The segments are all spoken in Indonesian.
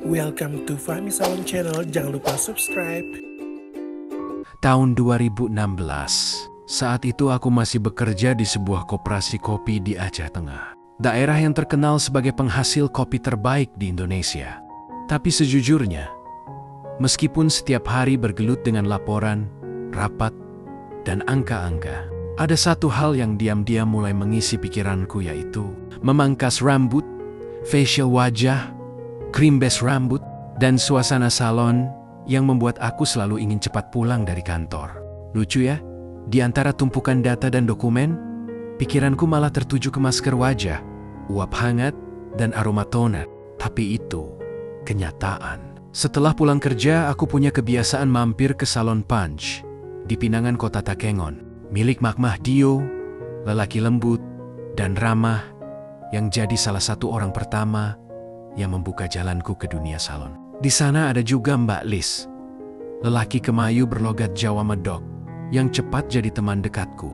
Welcome to Fahmi Salon Channel, jangan lupa subscribe. Tahun 2016, saat itu aku masih bekerja di sebuah koperasi kopi di Aceh Tengah. Daerah yang terkenal sebagai penghasil kopi terbaik di Indonesia. Tapi sejujurnya, meskipun setiap hari bergelut dengan laporan, rapat, dan angka-angka, ada satu hal yang diam-diam mulai mengisi pikiranku, yaitu memangkas rambut, facial wajah, krim base rambut, dan suasana salon yang membuat aku selalu ingin cepat pulang dari kantor. Lucu ya, di antara tumpukan data dan dokumen, pikiranku malah tertuju ke masker wajah, uap hangat, dan aroma toner. Tapi itu kenyataan. Setelah pulang kerja, aku punya kebiasaan mampir ke salon Punch di Pinangan Kota Takengon, milik Mak Mahdio, lelaki lembut dan ramah yang jadi salah satu orang pertama yang membuka jalanku ke dunia salon. Di sana ada juga Mbak Lis, lelaki kemayu berlogat Jawa medok yang cepat jadi teman dekatku.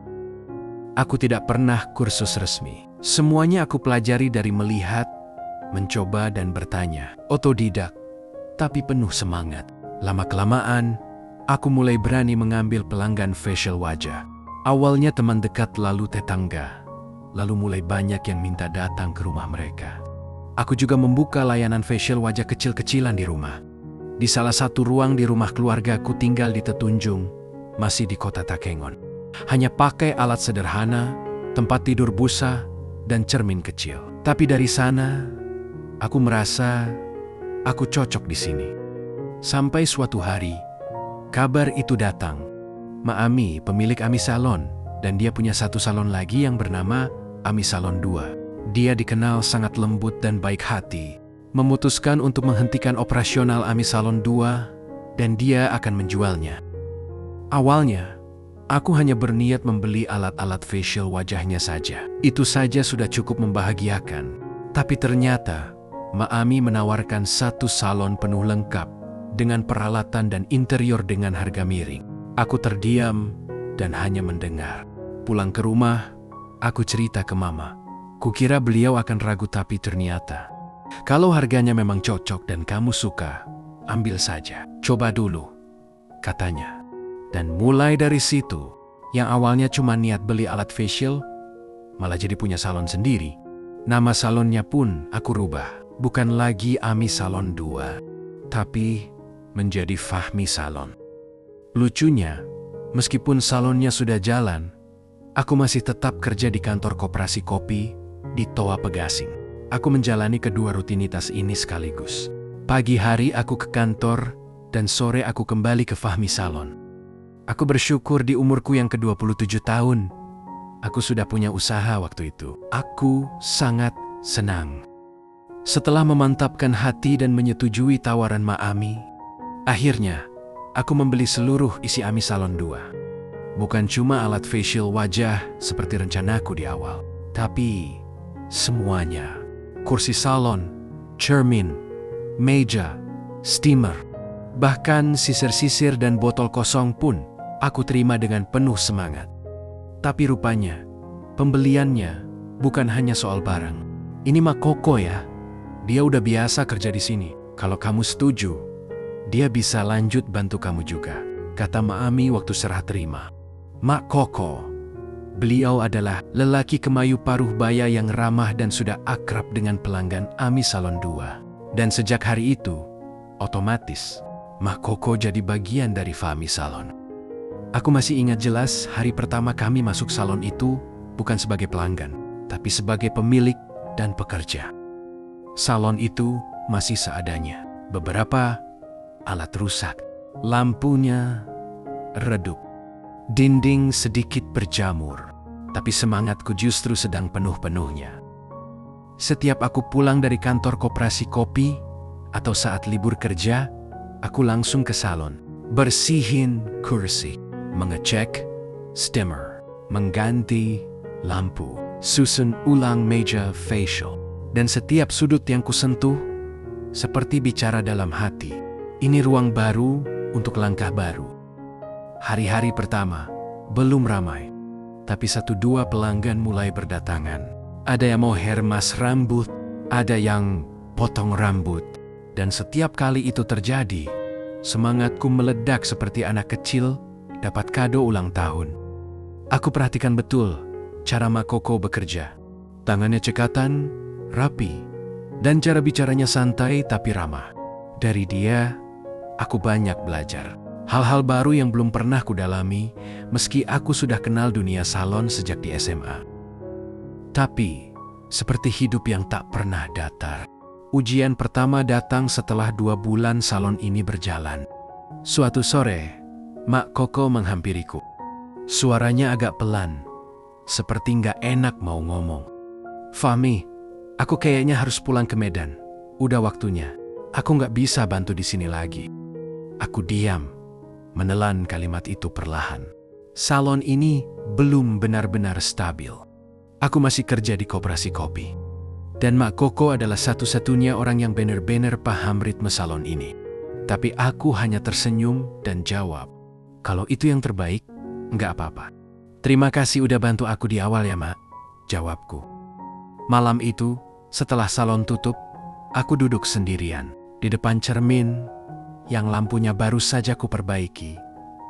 Aku tidak pernah kursus resmi. Semuanya aku pelajari dari melihat, mencoba dan bertanya. Otodidak, tapi penuh semangat. Lama-kelamaan, aku mulai berani mengambil pelanggan facial wajah. Awalnya teman dekat, lalu tetangga. Lalu mulai banyak yang minta datang ke rumah mereka. Aku juga membuka layanan facial wajah kecil-kecilan di rumah. Di salah satu ruang di rumah keluargaku tinggal di Tetunjung, masih di Kota Takengon. Hanya pakai alat sederhana, tempat tidur busa, dan cermin kecil. Tapi dari sana, aku merasa aku cocok di sini. Sampai suatu hari, kabar itu datang. Ma Ami, pemilik Ami Salon, dan dia punya satu salon lagi yang bernama Ami Salon 2. Dia dikenal sangat lembut dan baik hati, memutuskan untuk menghentikan operasional Ami Salon 2 dan dia akan menjualnya. Awalnya, aku hanya berniat membeli alat-alat facial wajahnya saja. Itu saja sudah cukup membahagiakan. Tapi ternyata, Ma Ami menawarkan satu salon penuh lengkap dengan peralatan dan interior dengan harga miring. Aku terdiam dan hanya mendengar. Pulang ke rumah, aku cerita ke Mama. Kukira beliau akan ragu, tapi ternyata, kalau harganya memang cocok dan kamu suka, ambil saja. Coba dulu, katanya. Dan mulai dari situ, yang awalnya cuma niat beli alat facial, malah jadi punya salon sendiri. Nama salonnya pun aku rubah. Bukan lagi Ami Salon 2, tapi menjadi Fahmi Salon. Lucunya, meskipun salonnya sudah jalan, aku masih tetap kerja di kantor koperasi kopi di Toa Pegasing. Aku menjalani kedua rutinitas ini sekaligus. Pagi hari aku ke kantor dan sore aku kembali ke Fahmi Salon. Aku bersyukur di umurku yang ke-27 tahun, aku sudah punya usaha waktu itu. Aku sangat senang. Setelah memantapkan hati dan menyetujui tawaran Ma Ami, akhirnya aku membeli seluruh isi Ami Salon 2. Bukan cuma alat facial wajah seperti rencanaku di awal, tapi semuanya. Kursi salon, cermin, meja, steamer, bahkan sisir-sisir dan botol kosong pun aku terima dengan penuh semangat. Tapi rupanya, pembeliannya bukan hanya soal barang. Ini Mak Koko ya, dia udah biasa kerja di sini. Kalau kamu setuju, dia bisa lanjut bantu kamu juga, kata Ma Ami waktu serah terima. Mak Koko, beliau adalah lelaki kemayu paruh baya yang ramah dan sudah akrab dengan pelanggan Ami Salon 2. Dan sejak hari itu, otomatis, Mak Koko jadi bagian dari Fahmi Salon. Aku masih ingat jelas hari pertama kami masuk salon itu bukan sebagai pelanggan, tapi sebagai pemilik dan pekerja. Salon itu masih seadanya. Beberapa alat rusak, lampunya redup, dinding sedikit berjamur, tapi semangatku justru sedang penuh-penuhnya. Setiap aku pulang dari kantor koperasi kopi atau saat libur kerja, aku langsung ke salon, bersihin kursi, mengecek steamer, mengganti lampu, susun ulang meja facial, dan setiap sudut yang kusentuh seperti bicara dalam hati, ini ruang baru untuk langkah baru. Hari-hari pertama belum ramai, tapi 1-2 pelanggan mulai berdatangan. Ada yang mau hermas rambut, ada yang potong rambut, Dan setiap kali itu terjadi, semangatku meledak seperti anak kecil dapat kado ulang tahun. Aku perhatikan betul cara Mak Koko bekerja. Tangannya cekatan, rapi, dan cara bicaranya santai tapi ramah. Dari dia, aku banyak belajar. Hal-hal baru yang belum pernah kudalami meski aku sudah kenal dunia salon sejak di SMA. Tapi, seperti hidup yang tak pernah datar. Ujian pertama datang setelah 2 bulan salon ini berjalan. Suatu sore, Mak Koko menghampiriku. Suaranya agak pelan, seperti nggak enak mau ngomong. "Fahmi, aku kayaknya harus pulang ke Medan. Udah waktunya. Aku nggak bisa bantu di sini lagi." Aku diam, menelan kalimat itu perlahan. Salon ini belum benar-benar stabil. Aku masih kerja di koperasi kopi. Dan Mak Koko adalah satu-satunya orang yang benar-benar paham ritme salon ini. Tapi aku hanya tersenyum dan jawab, "Kalau itu yang terbaik, nggak apa-apa." "Terima kasih udah bantu aku di awal ya, Mak," jawabku. Malam itu, setelah salon tutup, aku duduk sendirian di depan cermin yang lampunya baru saja kuperbaiki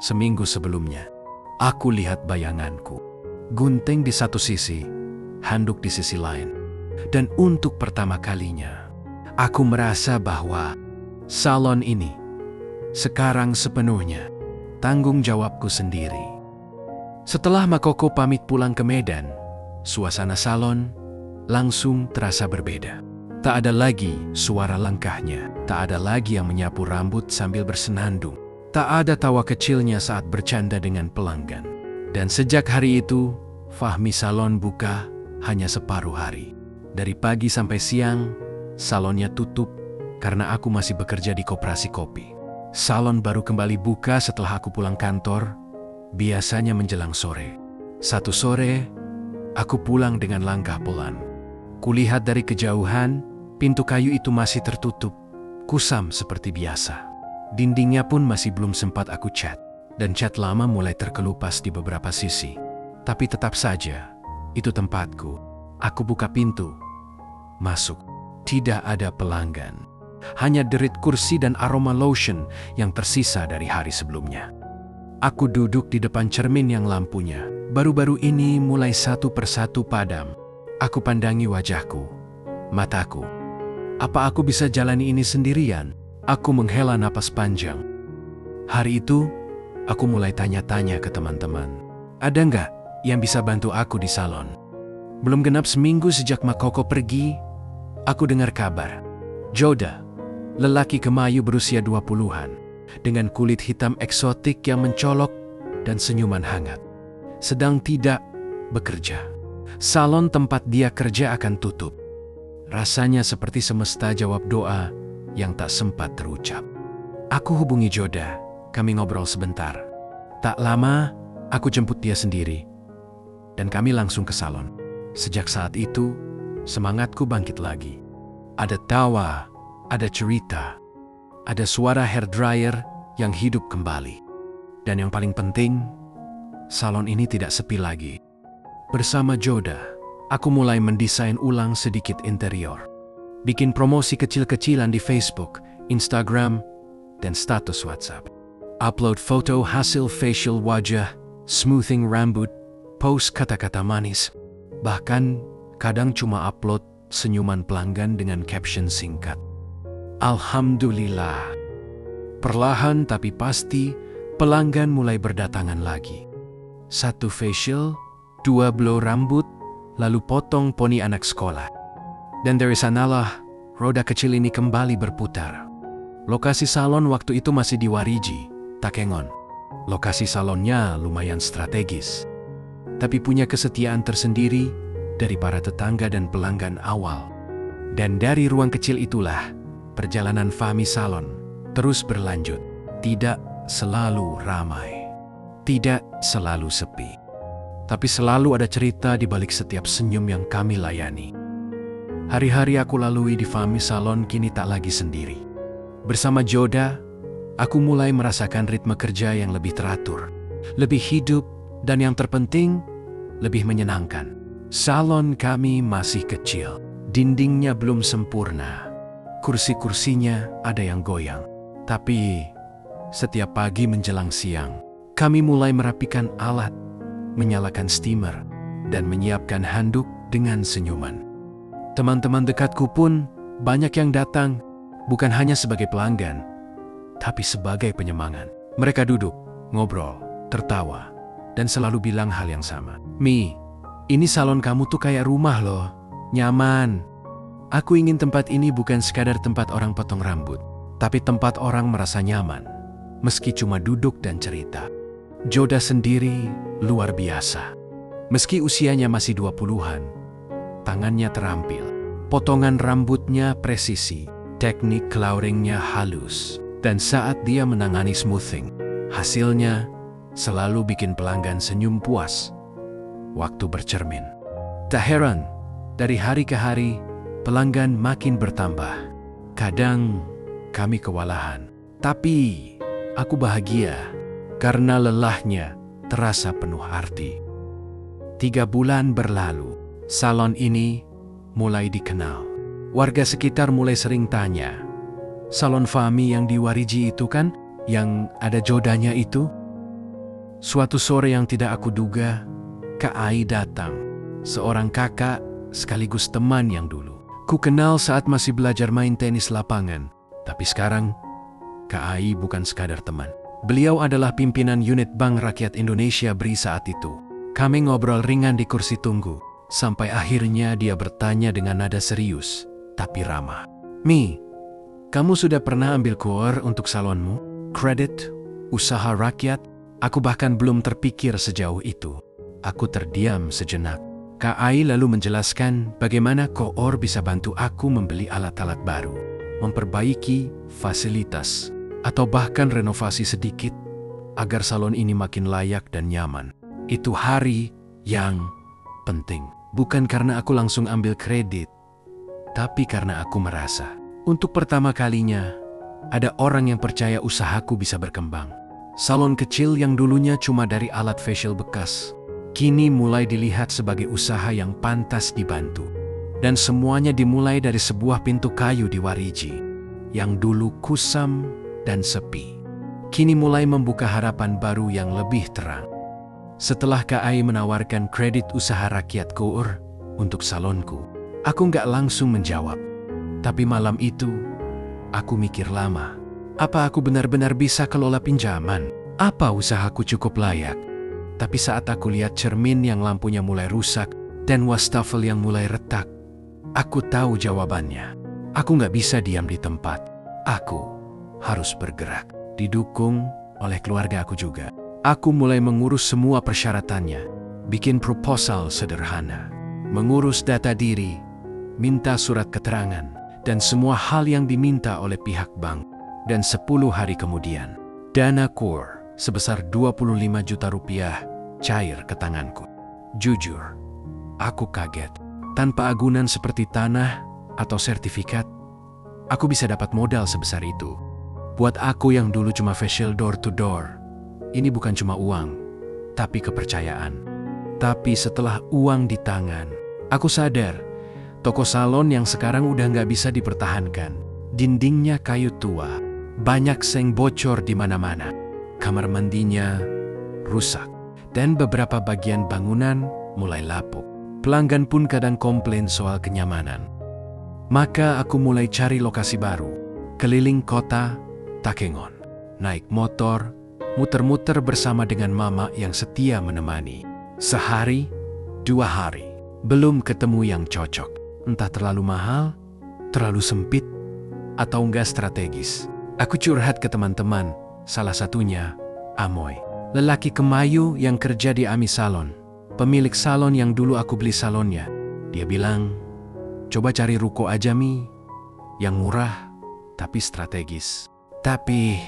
seminggu sebelumnya. Aku lihat bayanganku. Gunting di satu sisi, handuk di sisi lain. Dan untuk pertama kalinya, aku merasa bahwa salon ini sekarang sepenuhnya tanggung jawabku sendiri. Setelah Mak Koko pamit pulang ke Medan, suasana salon langsung terasa berbeda. Tak ada lagi suara langkahnya, tak ada lagi yang menyapu rambut sambil bersenandung, tak ada tawa kecilnya saat bercanda dengan pelanggan. Dan sejak hari itu, Fahmi Salon buka hanya separuh hari. Dari pagi sampai siang, salonnya tutup karena aku masih bekerja di koperasi kopi. Salon baru kembali buka setelah aku pulang kantor, biasanya menjelang sore. Satu sore, aku pulang dengan langkah pelan. Kulihat dari kejauhan, pintu kayu itu masih tertutup, kusam seperti biasa. Dindingnya pun masih belum sempat aku cat, dan cat lama mulai terkelupas di beberapa sisi. Tapi tetap saja, itu tempatku. Aku buka pintu, masuk. Tidak ada pelanggan. Hanya derit kursi dan aroma lotion yang tersisa dari hari sebelumnya. Aku duduk di depan cermin yang lampunya baru-baru ini mulai satu persatu padam. Aku pandangi wajahku, mataku. Apa aku bisa jalani ini sendirian? Aku menghela napas panjang. Hari itu, aku mulai tanya-tanya ke teman-teman. Ada nggak yang bisa bantu aku di salon? Belum genap seminggu sejak Mak Koko pergi, aku dengar kabar. Joda, lelaki kemayu berusia 20-an, dengan kulit hitam eksotik yang mencolok dan senyuman hangat, sedang tidak bekerja. Salon tempat dia kerja akan tutup. Rasanya seperti semesta jawab doa yang tak sempat terucap. Aku hubungi Joda, kami ngobrol sebentar. Tak lama, aku jemput dia sendiri, dan kami langsung ke salon. Sejak saat itu, semangatku bangkit lagi. Ada tawa, ada cerita, ada suara hair dryer yang hidup kembali. Dan yang paling penting, salon ini tidak sepi lagi. Bersama Joda, aku mulai mendesain ulang sedikit interior. Bikin promosi kecil-kecilan di Facebook, Instagram, dan status WhatsApp. Upload foto hasil facial wajah, smoothing rambut, post kata-kata manis. Bahkan kadang cuma upload senyuman pelanggan dengan caption singkat. Alhamdulillah. Perlahan tapi pasti, pelanggan mulai berdatangan lagi. 1 facial, 2 blow rambut, lalu potong poni anak sekolah. Dan dari sanalah, roda kecil ini kembali berputar. Lokasi salon waktu itu masih di Wariji, Takengon. Lokasi salonnya lumayan strategis, tapi punya kesetiaan tersendiri dari para tetangga dan pelanggan awal. Dan dari ruang kecil itulah, perjalanan Fahmi Salon terus berlanjut. Tidak selalu ramai, tidak selalu sepi, tapi selalu ada cerita di balik setiap senyum yang kami layani. Hari-hari aku lalui di Fahmi Salon kini tak lagi sendiri. Bersama Joda, aku mulai merasakan ritme kerja yang lebih teratur, lebih hidup, dan yang terpenting, lebih menyenangkan. Salon kami masih kecil, dindingnya belum sempurna, Kursi-kursinya ada yang goyang. Tapi setiap pagi menjelang siang, kami mulai merapikan alat, menyalakan steamer, dan menyiapkan handuk dengan senyuman. Teman-teman dekatku pun banyak yang datang, bukan hanya sebagai pelanggan, tapi sebagai penyemangat. Mereka duduk, ngobrol, tertawa, dan selalu bilang hal yang sama. "Mi, ini salon kamu tuh kayak rumah loh, nyaman. Aku ingin tempat ini bukan sekadar tempat orang potong rambut, tapi tempat orang merasa nyaman, meski cuma duduk dan cerita." Joda sendiri luar biasa. Meski usianya masih 20-an, tangannya terampil. Potongan rambutnya presisi, teknik clawringnya halus. Dan saat dia menangani smoothing, hasilnya selalu bikin pelanggan senyum puas waktu bercermin. Tak heran, dari hari ke hari, pelanggan makin bertambah. Kadang kami kewalahan, tapi aku bahagia karena lelahnya terasa penuh arti. 3 bulan berlalu, salon ini mulai dikenal. Warga sekitar mulai sering tanya, "Salon Fahmi yang di Wariji itu kan, yang ada jodanya itu?" Suatu sore yang tidak aku duga, Kak Ai datang. Seorang kakak sekaligus teman yang dulu ku kenal saat masih belajar main tenis lapangan. Tapi sekarang, Kak Ai bukan sekadar teman. Beliau adalah pimpinan unit Bank Rakyat Indonesia BRI saat itu. Kami ngobrol ringan di kursi tunggu, sampai akhirnya dia bertanya dengan nada serius, tapi ramah. "Mi, kamu sudah pernah ambil KUR untuk salonmu? Kredit, usaha rakyat?" Aku bahkan belum terpikir sejauh itu. Aku terdiam sejenak. Kak Ai lalu menjelaskan bagaimana KUR bisa bantu aku membeli alat-alat baru, memperbaiki fasilitas, atau bahkan renovasi sedikit agar salon ini makin layak dan nyaman. Itu hari yang penting. Bukan karena aku langsung ambil kredit, tapi karena aku merasa untuk pertama kalinya ada orang yang percaya usahaku bisa berkembang. Salon kecil yang dulunya cuma dari alat facial bekas, kini mulai dilihat sebagai usaha yang pantas dibantu. Dan semuanya dimulai dari sebuah pintu kayu di Wariji, yang dulu kusam dan sepi. Kini mulai membuka harapan baru yang lebih terang. Setelah Kak Ai menawarkan kredit usaha rakyat KUR untuk salonku, aku nggak langsung menjawab. Tapi malam itu, aku mikir lama. Apa aku benar-benar bisa kelola pinjaman? Apa usahaku cukup layak? Tapi saat aku lihat cermin yang lampunya mulai rusak dan wastafel yang mulai retak, aku tahu jawabannya. Aku nggak bisa diam di tempat. Aku harus bergerak. Didukung oleh keluarga aku juga. Aku mulai mengurus semua persyaratannya. Bikin proposal sederhana. Mengurus data diri, minta surat keterangan, dan semua hal yang diminta oleh pihak bank. Dan 10 hari kemudian, dana KUR sebesar 25 juta rupiah cair ke tanganku. Jujur, aku kaget. Tanpa agunan seperti tanah atau sertifikat, aku bisa dapat modal sebesar itu. Buat aku yang dulu cuma facial door to door, ini bukan cuma uang, tapi kepercayaan. Tapi setelah uang di tangan, aku sadar toko salon yang sekarang udah nggak bisa dipertahankan. Dindingnya kayu tua, banyak seng bocor di mana-mana. Kamar mandinya rusak, dan beberapa bagian bangunan mulai lapuk. Pelanggan pun kadang komplain soal kenyamanan. Maka aku mulai cari lokasi baru. Keliling kota Takengon, naik motor, muter-muter bersama dengan mama yang setia menemani. Sehari, 2 hari, belum ketemu yang cocok. Entah terlalu mahal, terlalu sempit, atau enggak strategis. Aku curhat ke teman-teman, salah satunya Amoy, lelaki kemayu yang kerja di Ami Salon, pemilik salon yang dulu aku beli salonnya. Dia bilang, "Coba cari ruko aja Mi, yang murah tapi strategis. Tapi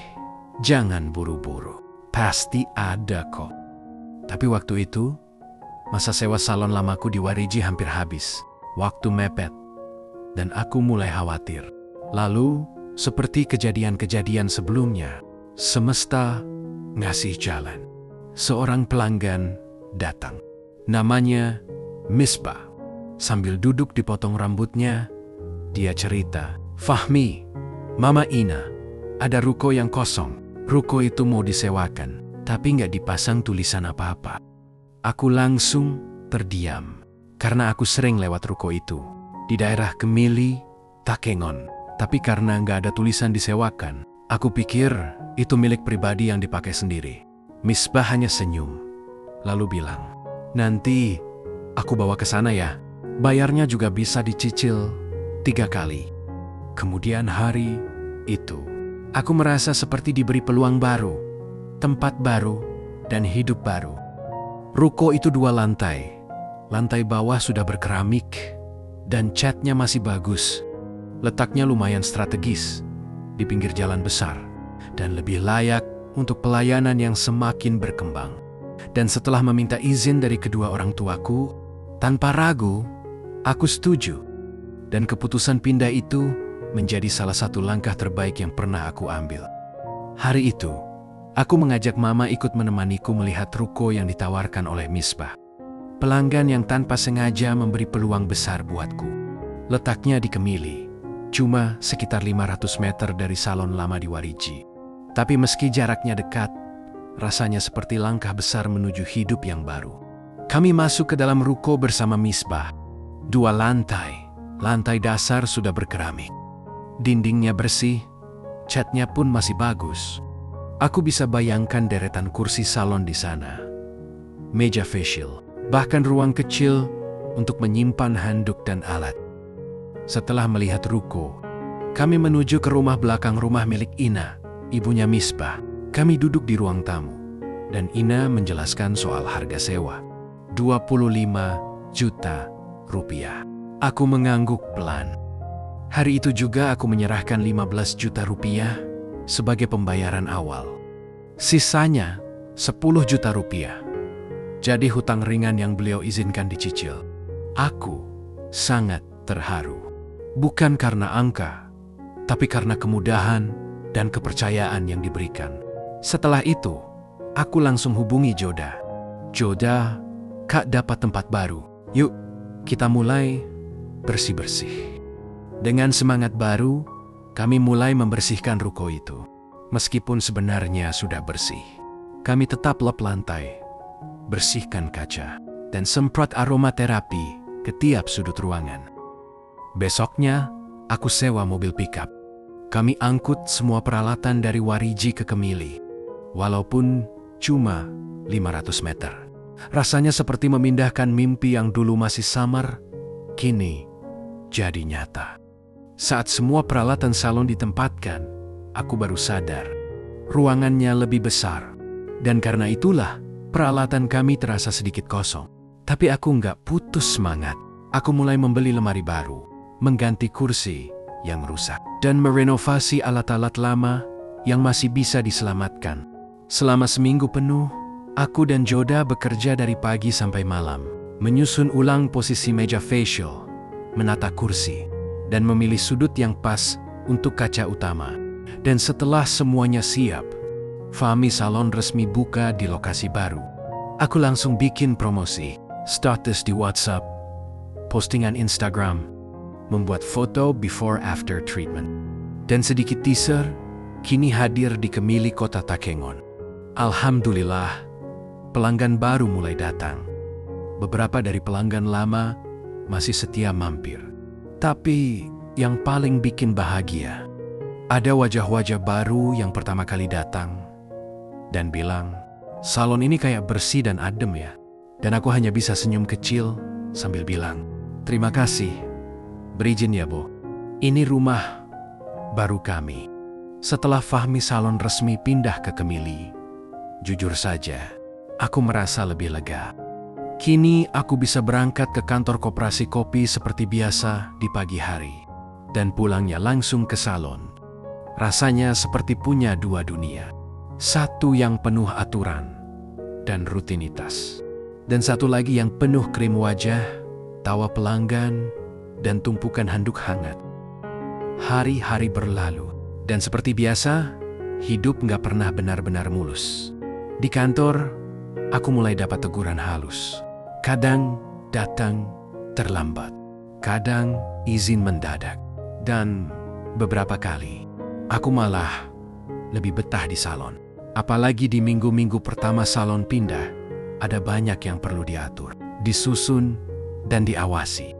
jangan buru-buru, pasti ada kok." Tapi waktu itu, masa sewa salon lamaku di Wariji hampir habis. Waktu mepet, dan aku mulai khawatir. Lalu, seperti kejadian-kejadian sebelumnya, semesta ngasih jalan. Seorang pelanggan datang. Namanya Misbah. Sambil duduk dipotong rambutnya, dia cerita, "Fahmi, Mama Ina, ada ruko yang kosong. Ruko itu mau disewakan, tapi nggak dipasang tulisan apa-apa." Aku langsung terdiam, karena aku sering lewat ruko itu di daerah Kemili, Takengon. Tapi karena nggak ada tulisan disewakan, aku pikir itu milik pribadi yang dipakai sendiri. Misbah hanya senyum, lalu bilang, "Nanti aku bawa ke sana ya. Bayarnya juga bisa dicicil 3 kali." Kemudian hari itu, aku merasa seperti diberi peluang baru, tempat baru, dan hidup baru. Ruko itu 2 lantai. Lantai bawah sudah berkeramik, dan catnya masih bagus. Letaknya lumayan strategis, di pinggir jalan besar, dan lebih layak untuk pelayanan yang semakin berkembang. Dan setelah meminta izin dari kedua orang tuaku, tanpa ragu, aku setuju. Dan keputusan pindah itu menjadi salah satu langkah terbaik yang pernah aku ambil. Hari itu, aku mengajak Mama ikut menemaniku melihat ruko yang ditawarkan oleh Misbah. Pelanggan yang tanpa sengaja memberi peluang besar buatku. Letaknya di Kemili, cuma sekitar 500 meter dari salon lama di Wariji. Tapi meski jaraknya dekat, rasanya seperti langkah besar menuju hidup yang baru. Kami masuk ke dalam ruko bersama Misbah. 2 lantai. Lantai dasar sudah berkeramik. Dindingnya bersih, catnya pun masih bagus. Aku bisa bayangkan deretan kursi salon di sana. Meja facial, bahkan ruang kecil untuk menyimpan handuk dan alat. Setelah melihat ruko, kami menuju ke rumah belakang rumah milik Ina, ibunya Misbah. Kami duduk di ruang tamu, dan Ina menjelaskan soal harga sewa. 25 juta rupiah. Aku mengangguk pelan. Hari itu juga aku menyerahkan 15 juta rupiah sebagai pembayaran awal. Sisanya 10 juta rupiah. Jadi hutang ringan yang beliau izinkan dicicil. Aku sangat terharu. Bukan karena angka, tapi karena kemudahan dan kepercayaan yang diberikan. Setelah itu, aku langsung hubungi Joda. "Joda, Kak dapat tempat baru. Yuk, kita mulai bersih-bersih." Dengan semangat baru, kami mulai membersihkan ruko itu. Meskipun sebenarnya sudah bersih, kami tetap lap lantai, bersihkan kaca, dan semprot aromaterapi ke tiap sudut ruangan. Besoknya, aku sewa mobil pickup. Kami angkut semua peralatan dari Wariji ke Kemili. Walaupun cuma 500 meter. Rasanya seperti memindahkan mimpi yang dulu masih samar, kini jadi nyata. Saat semua peralatan salon ditempatkan, aku baru sadar. Ruangannya lebih besar. Dan karena itulah, peralatan kami terasa sedikit kosong. Tapi aku nggak putus semangat. Aku mulai membeli lemari baru, mengganti kursi yang rusak, dan merenovasi alat-alat lama yang masih bisa diselamatkan. Selama seminggu penuh, aku dan Joda bekerja dari pagi sampai malam, menyusun ulang posisi meja facial, menata kursi, dan memilih sudut yang pas untuk kaca utama. Dan setelah semuanya siap, Fahmi Salon resmi buka di lokasi baru. Aku langsung bikin promosi, status di WhatsApp, postingan Instagram, membuat foto before after treatment, dan sedikit teaser kini hadir di Kemili Kota Takengon. Alhamdulillah, pelanggan baru mulai datang. Beberapa dari pelanggan lama masih setia mampir. Tapi yang paling bikin bahagia, ada wajah-wajah baru yang pertama kali datang dan bilang, "Salon ini kayak bersih dan adem ya." Dan aku hanya bisa senyum kecil sambil bilang, "Terima kasih. Berizin ya, Bo. Ini rumah baru kami." Setelah Fahmi Salon resmi pindah ke Kemili, jujur saja, aku merasa lebih lega. Kini aku bisa berangkat ke kantor koperasi kopi seperti biasa di pagi hari, dan pulangnya langsung ke salon. Rasanya seperti punya 2 dunia. Satu yang penuh aturan dan rutinitas, dan satu lagi yang penuh krim wajah, tawa pelanggan, dan tumpukan handuk hangat. Hari-hari berlalu, dan seperti biasa, hidup nggak pernah benar-benar mulus. Di kantor, aku mulai dapat teguran halus. Kadang datang terlambat, kadang izin mendadak, dan Beberapa kali, aku malah lebih betah di salon. Apalagi di minggu-minggu pertama salon pindah, ada banyak yang perlu diatur, disusun, dan diawasi.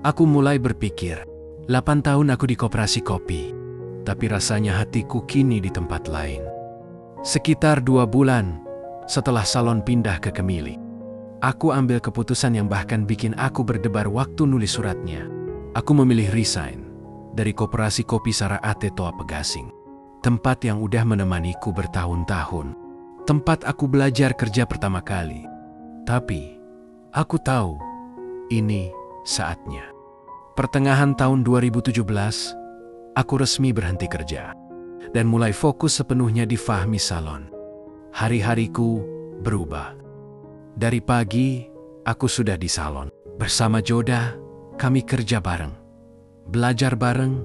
Aku mulai berpikir, 8 tahun aku di koperasi kopi, tapi rasanya hatiku kini di tempat lain. Sekitar 2 bulan setelah salon pindah ke Kemili, aku ambil keputusan yang bahkan bikin aku berdebar waktu nulis suratnya. Aku memilih resign dari koperasi kopi Saraate Toa Pegasing, tempat yang udah menemaniku bertahun-tahun, tempat aku belajar kerja pertama kali. Tapi, aku tahu ini saatnya. Pertengahan tahun 2017, aku resmi berhenti kerja dan mulai fokus sepenuhnya di Fahmi Salon. Hari-hariku berubah. Dari pagi, aku sudah di salon. Bersama Joda, kami kerja bareng, belajar bareng,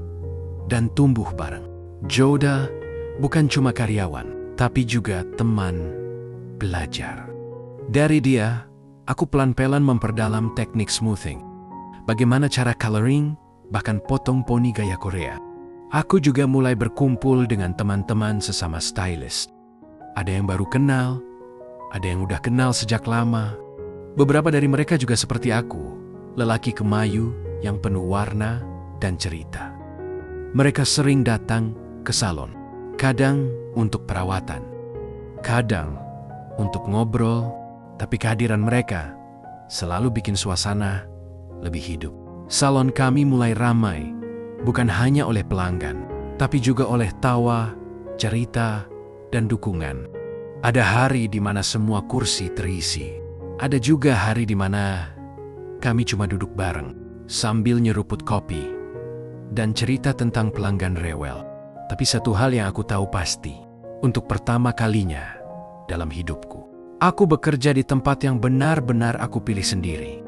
dan tumbuh bareng. Joda bukan cuma karyawan, tapi juga teman belajar. Dari dia, aku pelan-pelan memperdalam teknik smoothing. Bagaimana cara coloring, bahkan potong poni gaya Korea. Aku juga mulai berkumpul dengan teman-teman sesama stylist. Ada yang baru kenal, ada yang udah kenal sejak lama. Beberapa dari mereka juga seperti aku, lelaki kemayu yang penuh warna dan cerita. Mereka sering datang ke salon, kadang untuk perawatan, kadang untuk ngobrol, tapi kehadiran mereka selalu bikin suasana lebih hidup. Salon kami mulai ramai, bukan hanya oleh pelanggan, tapi juga oleh tawa, cerita, dan dukungan. Ada hari di mana semua kursi terisi. Ada juga hari di mana kami cuma duduk bareng, sambil nyeruput kopi, dan cerita tentang pelanggan rewel. Tapi satu hal yang aku tahu pasti, untuk pertama kalinya dalam hidupku, aku bekerja di tempat yang benar-benar aku pilih sendiri.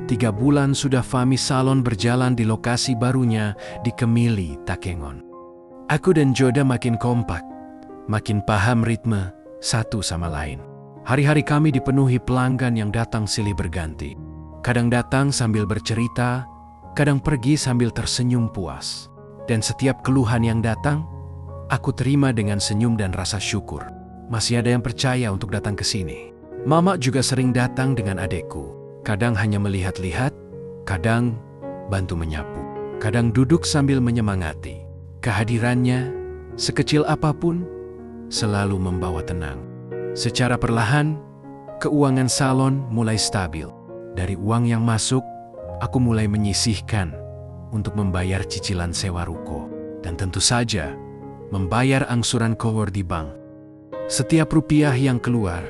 3 bulan sudah Fahmi Salon berjalan di lokasi barunya di Kemili, Takengon. Aku dan Joda makin kompak, makin paham ritme satu sama lain. Hari-hari kami dipenuhi pelanggan yang datang silih berganti. Kadang datang sambil bercerita, kadang pergi sambil tersenyum puas. Dan setiap keluhan yang datang, aku terima dengan senyum dan rasa syukur. Masih ada yang percaya untuk datang ke sini. Mama juga sering datang dengan adekku. Kadang hanya melihat-lihat, kadang bantu menyapu, kadang duduk sambil menyemangati. Kehadirannya, sekecil apapun, selalu membawa tenang. Secara perlahan, keuangan salon mulai stabil. Dari uang yang masuk, aku mulai menyisihkan untuk membayar cicilan sewa ruko. Dan tentu saja, membayar angsuran kower di bank. Setiap rupiah yang keluar,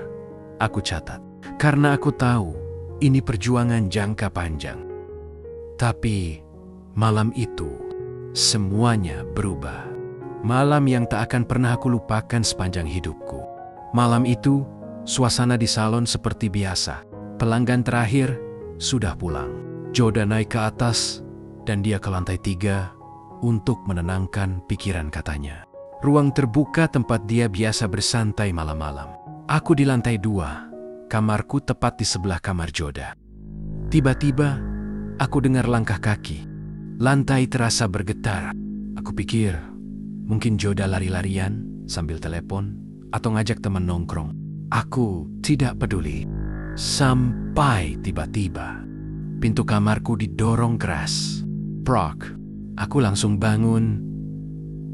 aku catat. Karena aku tahu, ini perjuangan jangka panjang. Tapi, malam itu, semuanya berubah. Malam yang tak akan pernah aku lupakan sepanjang hidupku. Malam itu, suasana di salon seperti biasa. Pelanggan terakhir sudah pulang. Joda naik ke atas, dan dia ke lantai 3 untuk menenangkan pikiran katanya. Ruang terbuka tempat dia biasa bersantai malam-malam. Aku di lantai 2. Kamarku tepat di sebelah kamar Joda. Tiba-tiba, aku dengar langkah kaki. Lantai terasa bergetar. Aku pikir, mungkin Joda lari-larian sambil telepon atau ngajak teman nongkrong. Aku tidak peduli. Sampai tiba-tiba, pintu kamarku didorong keras. Prok. Aku langsung bangun.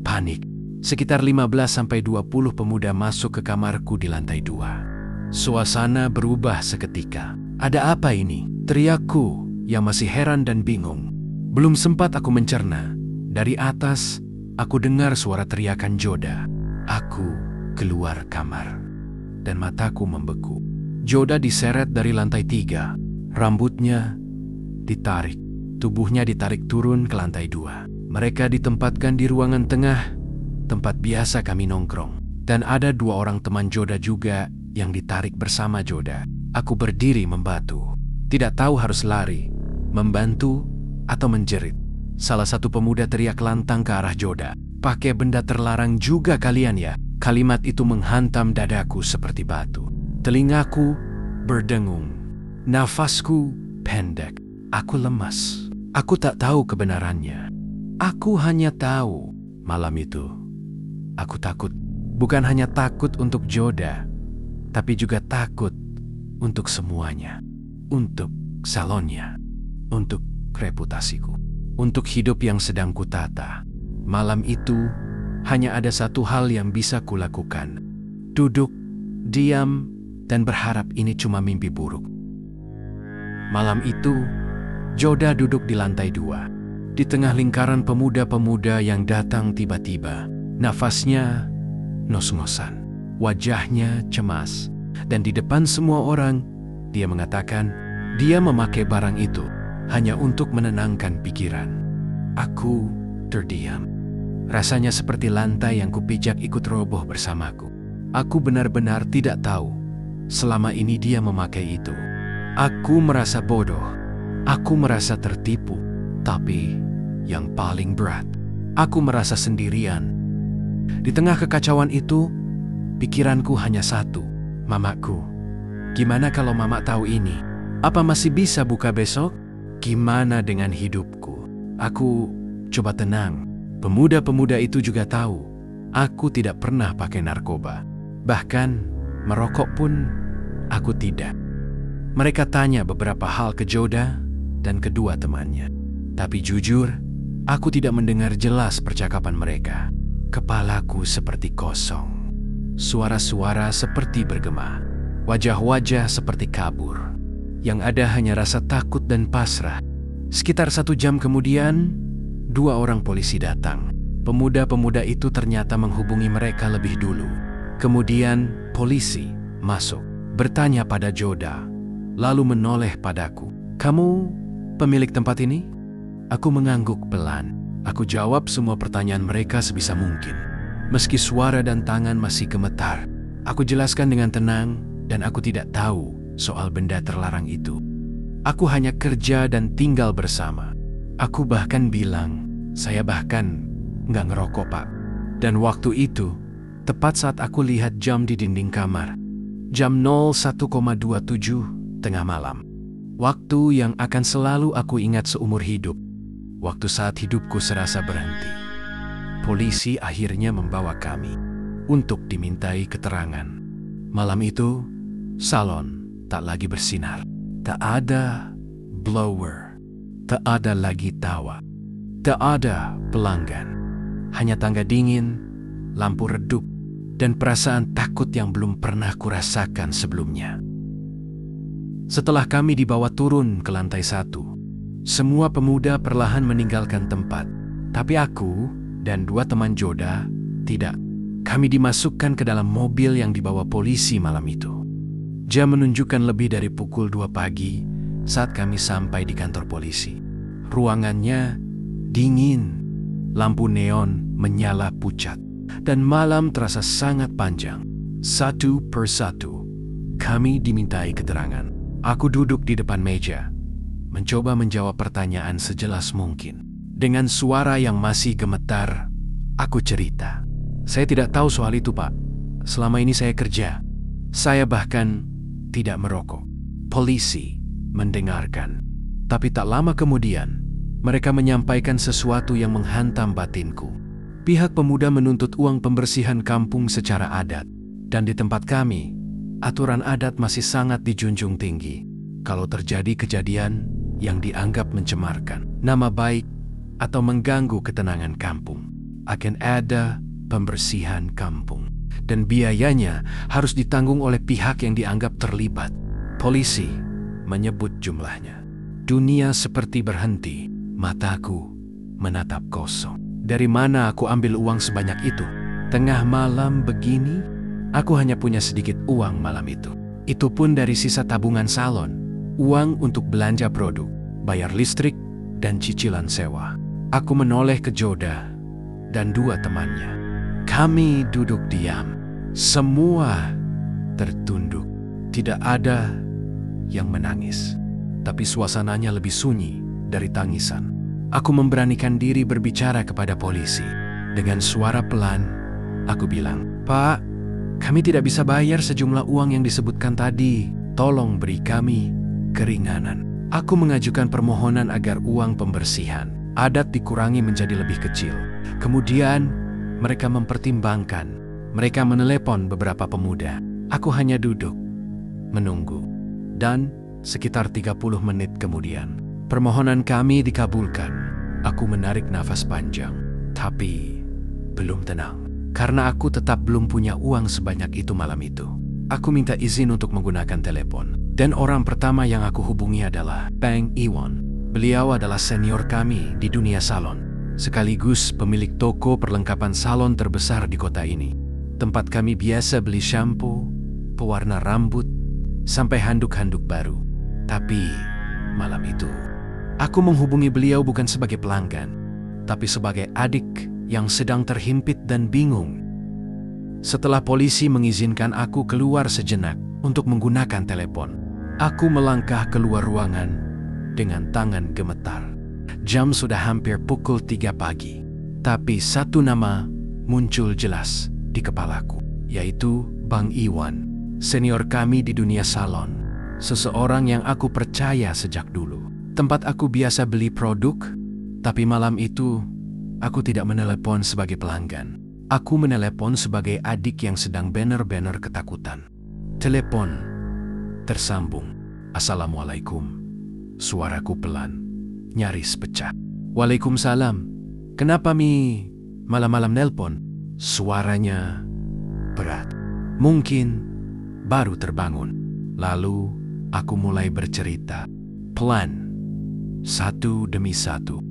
Panik. Sekitar 15-20 pemuda masuk ke kamarku di lantai 2. Suasana berubah seketika. Ada apa ini? Teriakku yang masih heran dan bingung. Belum sempat aku mencerna. Dari atas, aku dengar suara teriakan Joda. Aku keluar kamar, dan mataku membeku. Joda diseret dari lantai 3. Rambutnya ditarik. Tubuhnya ditarik turun ke lantai 2. Mereka ditempatkan di ruangan tengah, tempat biasa kami nongkrong. Dan ada 2 orang teman Joda juga yang ditarik bersama Joda. Aku berdiri membantu. Tidak tahu harus lari, membantu, atau menjerit. Salah satu pemuda teriak lantang ke arah Joda. Pakai benda terlarang juga kalian ya? Kalimat itu menghantam dadaku seperti batu. Telingaku berdengung. Nafasku pendek. Aku lemas. Aku tak tahu kebenarannya. Aku hanya tahu malam itu aku takut. Bukan hanya takut untuk Joda, tapi juga takut untuk semuanya. Untuk salonnya, untuk reputasiku, untuk hidup yang sedang kutata. Malam itu hanya ada satu hal yang bisa kulakukan. Duduk, diam, dan berharap ini cuma mimpi buruk. Malam itu, Joda duduk di lantai 2, di tengah lingkaran pemuda-pemuda yang datang tiba-tiba. Nafasnya ngos-ngosan, wajahnya cemas, dan di depan semua orang, dia mengatakan dia memakai barang itu hanya untuk menenangkan pikiran. Aku terdiam. Rasanya seperti lantai yang kupijak ikut roboh bersamaku. Aku benar-benar tidak tahu selama ini dia memakai itu. Aku merasa bodoh. Aku merasa tertipu. Tapi yang paling berat, aku merasa sendirian. Di tengah kekacauan itu, pikiranku hanya satu. Mamaku. Gimana kalau mama tahu ini? Apa masih bisa buka besok? Gimana dengan hidupku? Aku coba tenang. Pemuda-pemuda itu juga tahu aku tidak pernah pakai narkoba. Bahkan merokok pun aku tidak. Mereka tanya beberapa hal ke Joda dan kedua temannya. Tapi jujur, aku tidak mendengar jelas percakapan mereka. Kepalaku seperti kosong. Suara-suara seperti bergema. Wajah-wajah seperti kabur. Yang ada hanya rasa takut dan pasrah. Sekitar 1 jam kemudian, 2 orang polisi datang. Pemuda-pemuda itu ternyata menghubungi mereka lebih dulu. Kemudian polisi masuk, bertanya pada Joda, lalu menoleh padaku. Kamu pemilik tempat ini? Aku mengangguk pelan. Aku jawab semua pertanyaan mereka sebisa mungkin. Meski suara dan tangan masih gemetar, aku jelaskan dengan tenang dan aku tidak tahu soal benda terlarang itu. Aku hanya kerja dan tinggal bersama. Aku bahkan bilang, saya bahkan nggak ngerokok, Pak. Dan waktu itu, tepat saat aku lihat jam di dinding kamar, jam 01,27 tengah malam. Waktu yang akan selalu aku ingat seumur hidup. Waktu saat hidupku serasa berhenti. Polisi akhirnya membawa kami untuk dimintai keterangan. Malam itu, salon tak lagi bersinar. Tak ada blower. Tak ada lagi tawa. Tak ada pelanggan. Hanya tangga dingin, lampu redup, dan perasaan takut yang belum pernah kurasakan sebelumnya. Setelah kami dibawa turun ke lantai 1, semua pemuda perlahan meninggalkan tempat. Tapi aku dan 2 teman Joda tidak. Kami dimasukkan ke dalam mobil yang dibawa polisi malam itu. Jam menunjukkan lebih dari pukul 2 pagi saat kami sampai di kantor polisi. Ruangannya dingin, lampu neon menyala pucat, dan malam terasa sangat panjang. Satu persatu, kami dimintai keterangan. Aku duduk di depan meja, mencoba menjawab pertanyaan sejelas mungkin. Dengan suara yang masih gemetar, aku cerita. Saya tidak tahu soal itu, Pak. Selama ini saya kerja. Saya bahkan tidak merokok. Polisi mendengarkan. Tapi tak lama kemudian, mereka menyampaikan sesuatu yang menghantam batinku. Pihak pemuda menuntut uang pembersihan kampung secara adat. Dan di tempat kami, aturan adat masih sangat dijunjung tinggi. Kalau terjadi kejadian yang dianggap mencemarkan nama baik atau mengganggu ketenangan kampung, akan ada pembersihan kampung. Dan biayanya harus ditanggung oleh pihak yang dianggap terlibat. Polisi menyebut jumlahnya. Dunia seperti berhenti. Mataku menatap kosong. Dari mana aku ambil uang sebanyak itu? Tengah malam begini, aku hanya punya sedikit uang malam itu. Itu pun dari sisa tabungan salon. Uang untuk belanja produk, bayar listrik, dan cicilan sewa. Aku menoleh ke Joda dan 2 temannya. Kami duduk diam. Semua tertunduk. Tidak ada yang menangis. Tapi suasananya lebih sunyi dari tangisan. Aku memberanikan diri berbicara kepada polisi. Dengan suara pelan, aku bilang, Pak, kami tidak bisa bayar sejumlah uang yang disebutkan tadi. Tolong beri kami keringanan. Aku mengajukan permohonan agar uang pembersihan Adat dikurangi menjadi lebih kecil. Kemudian, mereka mempertimbangkan. Mereka menelepon beberapa pemuda. Aku hanya duduk, menunggu. Dan sekitar 30 menit kemudian, permohonan kami dikabulkan. Aku menarik nafas panjang, tapi belum tenang. Karena aku tetap belum punya uang sebanyak itu malam itu. Aku minta izin untuk menggunakan telepon. Dan orang pertama yang aku hubungi adalah Bang Iwan. Beliau adalah senior kami di dunia salon, sekaligus pemilik toko perlengkapan salon terbesar di kota ini. Tempat kami biasa beli shampoo, pewarna rambut, sampai handuk-handuk baru. Tapi malam itu, aku menghubungi beliau bukan sebagai pelanggan, tapi sebagai adik yang sedang terhimpit dan bingung. Setelah polisi mengizinkan aku keluar sejenak untuk menggunakan telepon, aku melangkah keluar ruangan dengan tangan gemetar. Jam sudah hampir pukul 3 pagi, tapi satu nama muncul jelas di kepalaku, yaitu Bang Iwan, senior kami di dunia salon. Seseorang yang aku percaya sejak dulu. Tempat aku biasa beli produk, tapi malam itu aku tidak menelepon sebagai pelanggan. Aku menelepon sebagai adik yang sedang benar-benar ketakutan. Telepon tersambung. Assalamualaikum. Suaraku pelan, nyaris pecah. Waalaikumsalam. Kenapa Mi malam-malam nelpon? Suaranya berat. Mungkin baru terbangun. Lalu aku mulai bercerita pelan, satu demi satu,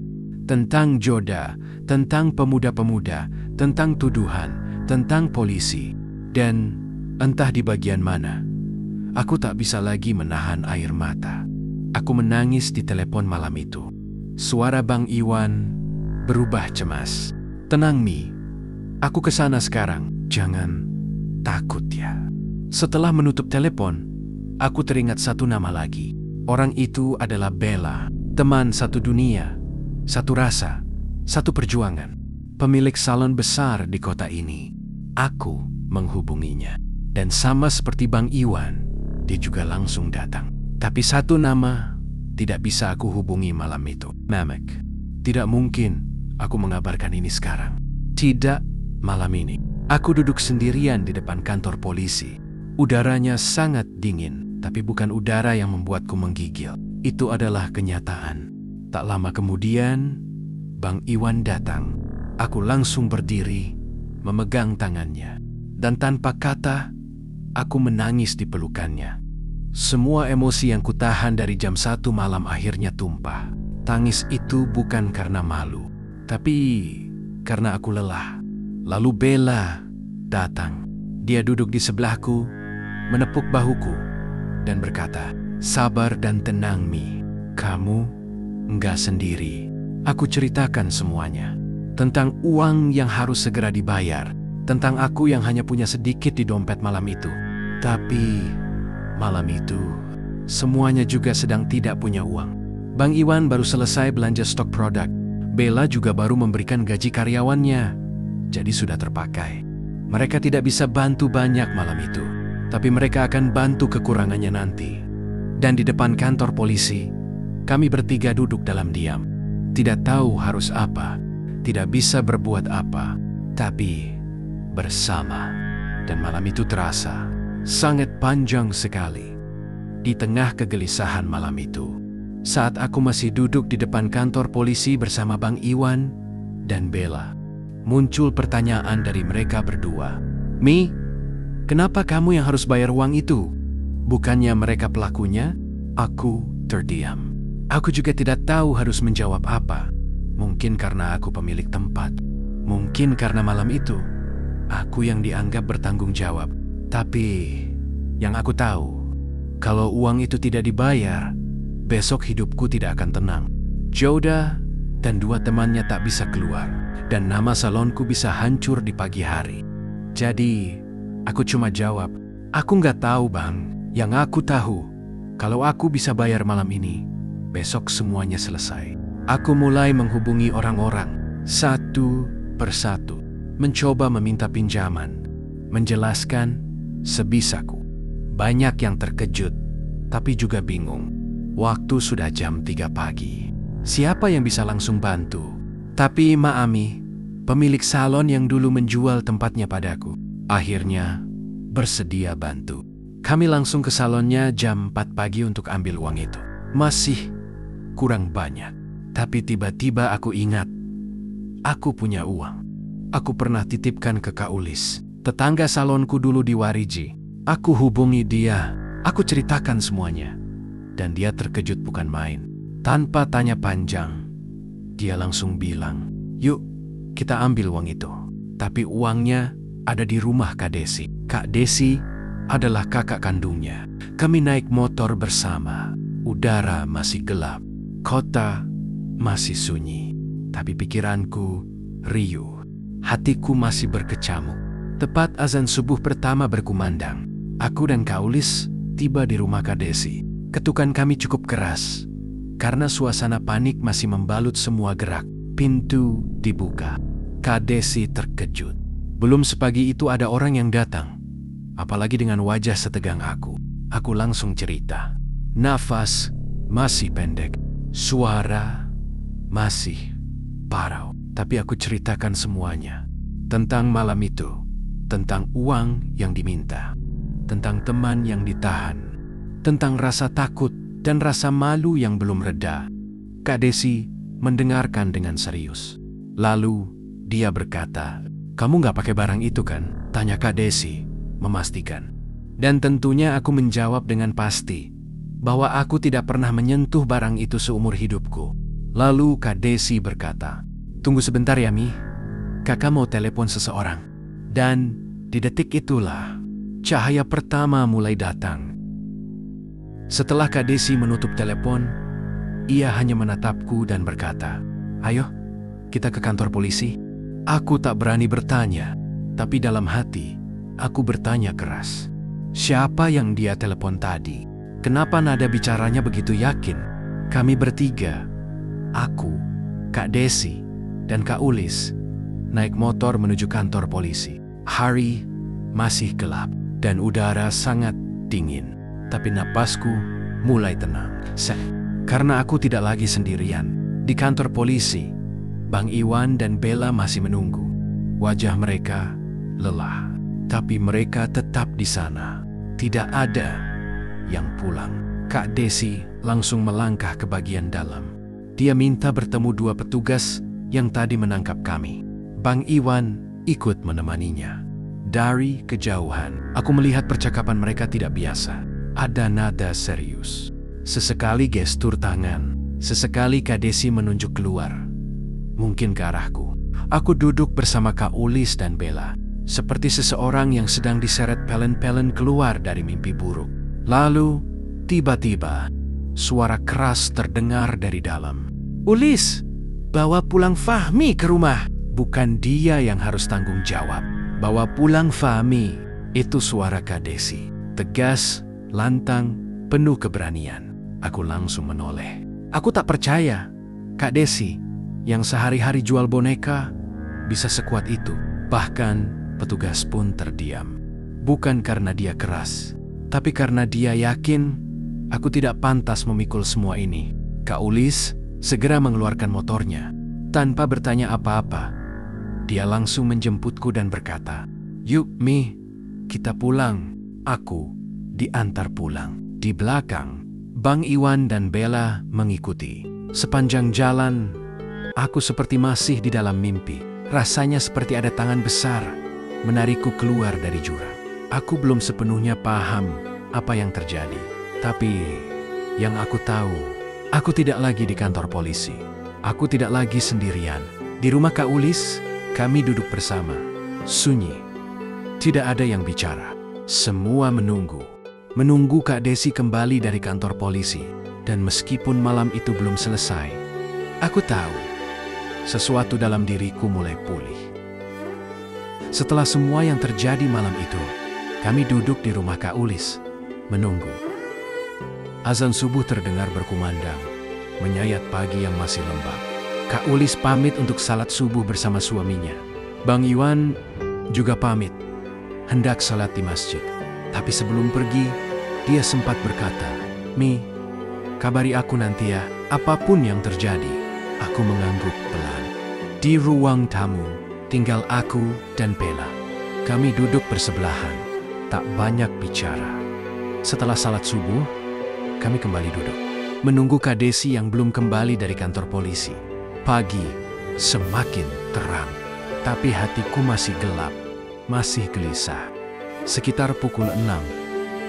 tentang jodoh, tentang pemuda-pemuda, tentang tuduhan, tentang polisi. Dan entah di bagian mana, aku tak bisa lagi menahan air mata. Aku menangis di telepon malam itu. Suara Bang Iwan berubah cemas. Tenang Mi, aku kesana sekarang. Jangan takut ya. Setelah menutup telepon, aku teringat satu nama lagi. Orang itu adalah Bella, teman satu dunia, satu rasa, satu perjuangan. Pemilik salon besar di kota ini. Aku menghubunginya. Dan sama seperti Bang Iwan, dia juga langsung datang. Tapi satu nama tidak bisa aku hubungi malam itu. Mamek. Tidak mungkin aku mengabarkan ini sekarang. Tidak malam ini. Aku duduk sendirian di depan kantor polisi. Udaranya sangat dingin, tapi bukan udara yang membuatku menggigil. Itu adalah kenyataan. Tak lama kemudian, Bang Iwan datang. Aku langsung berdiri, memegang tangannya. Dan tanpa kata, aku menangis di pelukannya. Semua emosi yang kutahan dari jam 1 malam akhirnya tumpah. Tangis itu bukan karena malu, tapi karena aku lelah. Lalu Bella datang. Dia duduk di sebelahku, menepuk bahuku, dan berkata, "Sabar dan tenang, Mi. Kamu enggak sendiri." Aku ceritakan semuanya. Tentang uang yang harus segera dibayar. Tentang aku yang hanya punya sedikit di dompet malam itu. Tapi malam itu, semuanya juga sedang tidak punya uang. Bang Iwan baru selesai belanja stok produk. Bella juga baru memberikan gaji karyawannya. Jadi sudah terpakai. Mereka tidak bisa bantu banyak malam itu. Tapi mereka akan bantu kekurangannya nanti. Dan di depan kantor polisi, kami bertiga duduk dalam diam. Tidak tahu harus apa. Tidak bisa berbuat apa. Tapi bersama. Dan malam itu terasa sangat panjang sekali. Di tengah kegelisahan malam itu, saat aku masih duduk di depan kantor polisi bersama Bang Iwan dan Bella, muncul pertanyaan dari mereka berdua. "Mi, kenapa kamu yang harus bayar uang itu? Bukannya mereka pelakunya?" Aku terdiam. Aku juga tidak tahu harus menjawab apa. Mungkin karena aku pemilik tempat. Mungkin karena malam itu aku yang dianggap bertanggung jawab. Tapi yang aku tahu, kalau uang itu tidak dibayar, besok hidupku tidak akan tenang. Joda dan 2 temannya tak bisa keluar, dan nama salonku bisa hancur di pagi hari. Jadi, aku cuma jawab, "Aku nggak tahu, Bang. Yang aku tahu, kalau aku bisa bayar malam ini, besok semuanya selesai." Aku mulai menghubungi orang-orang, satu persatu, mencoba meminta pinjaman, menjelaskan sebisaku. Banyak yang terkejut, tapi juga bingung. Waktu sudah jam 3 pagi. Siapa yang bisa langsung bantu? Tapi Maami, pemilik salon yang dulu menjual tempatnya padaku, akhirnya bersedia bantu. Kami langsung ke salonnya jam 4 pagi untuk ambil uang itu. Masih kurang banyak. Tapi tiba-tiba aku ingat, aku punya uang. Aku pernah titipkan ke Kak Ulis, tetangga salonku dulu di Wariji. Aku hubungi dia, aku ceritakan semuanya. Dan dia terkejut bukan main. Tanpa tanya panjang, dia langsung bilang, "Yuk, kita ambil uang itu." Tapi uangnya ada di rumah Kak Desi. Kak Desi adalah kakak kandungnya. Kami naik motor bersama. Udara masih gelap. Kota masih sunyi. Tapi pikiranku riuh. Hatiku masih berkecamuk. Tepat azan subuh pertama berkumandang, aku dan Kak Ulis tiba di rumah Kak Desi. Ketukan kami cukup keras. Karena suasana panik masih membalut semua gerak. Pintu dibuka. Kak Desi terkejut. Belum sepagi itu ada orang yang datang. Apalagi dengan wajah setegang aku. Aku langsung cerita. Nafas masih pendek. Suara masih parau. Tapi aku ceritakan semuanya. Tentang malam itu. Tentang uang yang diminta. Tentang teman yang ditahan. Tentang rasa takut dan rasa malu yang belum reda. Kak Desi mendengarkan dengan serius. Lalu dia berkata, "Kamu nggak pakai barang itu kan?" Tanya Kak Desi, memastikan. Dan tentunya aku menjawab dengan pasti bahwa aku tidak pernah menyentuh barang itu seumur hidupku. Lalu Kak Desi berkata, "Tunggu sebentar ya Mi, kakak mau telepon seseorang." Dan di detik itulah cahaya pertama mulai datang. Setelah Kak Desi menutup telepon, ia hanya menatapku dan berkata, "Ayo, kita ke kantor polisi." Aku tak berani bertanya, tapi dalam hati, aku bertanya keras. Siapa yang dia telepon tadi? Kenapa nada bicaranya begitu yakin? Kami bertiga, aku, Kak Desi, dan Kak Ulis, naik motor menuju kantor polisi. Hari masih gelap dan udara sangat dingin. Tapi napasku mulai tenang. Karena aku tidak lagi sendirian. Di kantor polisi, Bang Iwan dan Bella masih menunggu. Wajah mereka lelah. Tapi mereka tetap di sana. Tidak ada yang pulang. Kak Desi langsung melangkah ke bagian dalam. Dia minta bertemu dua petugas yang tadi menangkap kami. Bang Iwan ikut menemaninya. Dari kejauhan, aku melihat percakapan mereka tidak biasa. Ada nada serius. Sesekali gestur tangan. Sesekali Kak Desi menunjuk keluar. Mungkin ke arahku. Aku duduk bersama Kak Ulis dan Bella. Seperti seseorang yang sedang diseret pelen-pelen keluar dari mimpi buruk. Lalu, tiba-tiba, suara keras terdengar dari dalam. "Ulis, bawa pulang Fahmi ke rumah." Bukan dia yang harus tanggung jawab. Bawa pulang Fahmi. Itu suara Kak Desi. Tegas, lantang, penuh keberanian. Aku langsung menoleh. Aku tak percaya Kak Desi yang sehari-hari jual boneka bisa sekuat itu. Bahkan petugas pun terdiam. Bukan karena dia keras, tapi karena dia yakin aku tidak pantas memikul semua ini. Kak Ulis segera mengeluarkan motornya. Tanpa bertanya apa-apa, dia langsung menjemputku dan berkata, "Yuk Mi, kita pulang." Aku diantar pulang. Di belakang, Bang Iwan dan Bella mengikuti. Sepanjang jalan, aku seperti masih di dalam mimpi. Rasanya seperti ada tangan besar menarikku keluar dari jurang. Aku belum sepenuhnya paham apa yang terjadi. Tapi yang aku tahu, aku tidak lagi di kantor polisi. Aku tidak lagi sendirian. Di rumah Kak Ulis, kami duduk bersama. Sunyi. Tidak ada yang bicara. Semua menunggu. Menunggu Kak Desi kembali dari kantor polisi. Dan meskipun malam itu belum selesai, aku tahu sesuatu dalam diriku mulai pulih. Setelah semua yang terjadi malam itu, kami duduk di rumah Kak Ulis, menunggu. Azan subuh terdengar berkumandang, menyayat pagi yang masih lembab. Kak Ulis pamit untuk salat subuh bersama suaminya. Bang Iwan juga pamit, hendak salat di masjid. Tapi sebelum pergi, dia sempat berkata, "Mi, kabari aku nanti ya." Apapun yang terjadi, aku mengangguk pelan. Di ruang tamu, tinggal aku dan Bella. Kami duduk bersebelahan, tak banyak bicara. Setelah salat subuh, kami kembali duduk, menunggu Kak Desi yang belum kembali dari kantor polisi. Pagi semakin terang, tapi hatiku masih gelap, masih gelisah. Sekitar pukul 6,